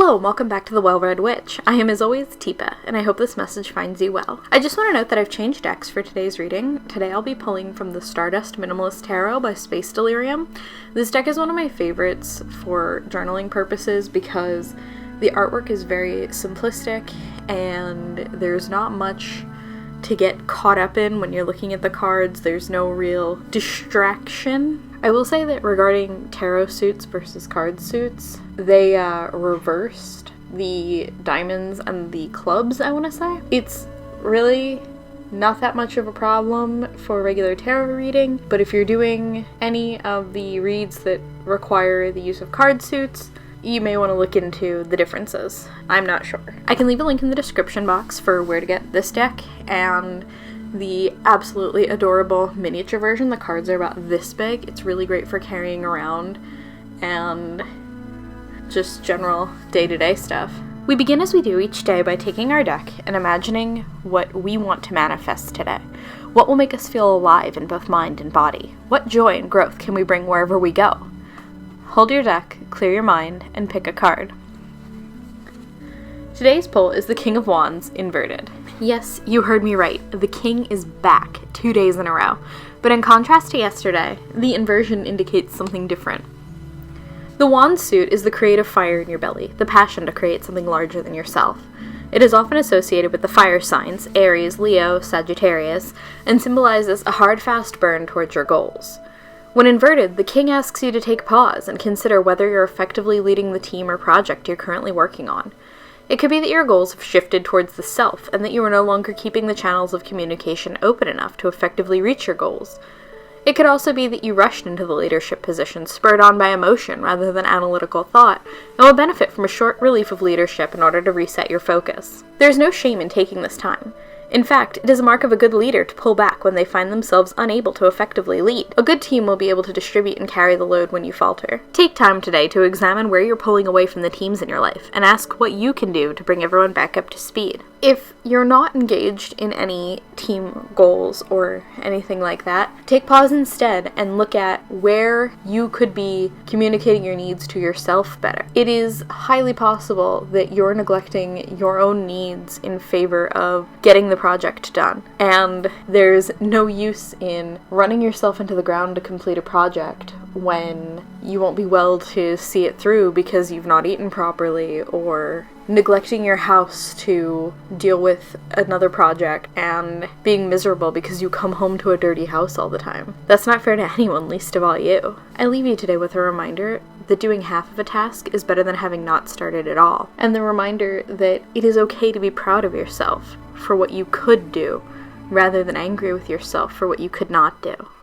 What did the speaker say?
Hello and welcome back to The Well-Read Witch. I am as always Tipa, and I hope this message finds you well. I just want to note that I've changed decks for today's reading. Today I'll be pulling from the Stardust Minimalist Tarot by Space Delirium. This deck is one of my favorites for journaling purposes because the artwork is very simplistic and there's not much to get caught up in when you're looking at the cards. There's no real distraction. I will say that regarding tarot suits versus card suits, they reversed the diamonds and the clubs, I want to say. It's really not that much of a problem for regular tarot reading, but if you're doing any of the reads that require the use of card suits, you may want to look into the differences. I'm not sure. I can leave a link in the description box for where to get this deck and the absolutely adorable miniature version. The cards are about this big. It's really great for carrying around and just general day-to-day stuff. We begin as we do each day by taking our deck and imagining what we want to manifest today. What will make us feel alive in both mind and body? What joy and growth can we bring wherever we go? Hold your deck, clear your mind, and pick a card. Today's pull is the King of Wands inverted. Yes, you heard me right. The King is back 2 days in a row. But in contrast to yesterday, the inversion indicates something different. The Wand suit is the creative fire in your belly, the passion to create something larger than yourself. It is often associated with the fire signs, Aries, Leo, Sagittarius, and symbolizes a hard, fast burn towards your goals. When inverted, the King asks you to take pause and consider whether you're effectively leading the team or project you're currently working on. It could be that your goals have shifted towards the self and that you are no longer keeping the channels of communication open enough to effectively reach your goals. It could also be that you rushed into the leadership position, spurred on by emotion rather than analytical thought, and will benefit from a short relief of leadership in order to reset your focus. There is no shame in taking this time. In fact, it is a mark of a good leader to pull back when they find themselves unable to effectively lead. A good team will be able to distribute and carry the load when you falter. Take time today to examine where you're pulling away from the teams in your life, and ask what you can do to bring everyone back up to speed. If you're not engaged in any team goals or anything like that, take pause instead and look at where you could be communicating your needs to yourself better. It is highly possible that you're neglecting your own needs in favor of getting the project done. And there's no use in running yourself into the ground to complete a project when you won't be well to see it through because you've not eaten properly, or neglecting your house to deal with another project and being miserable because you come home to a dirty house all the time. That's not fair to anyone, least of all you. I leave you today with a reminder that doing half of a task is better than having not started at all, and the reminder that it is okay to be proud of yourself for what you could do rather than angry with yourself for what you could not do.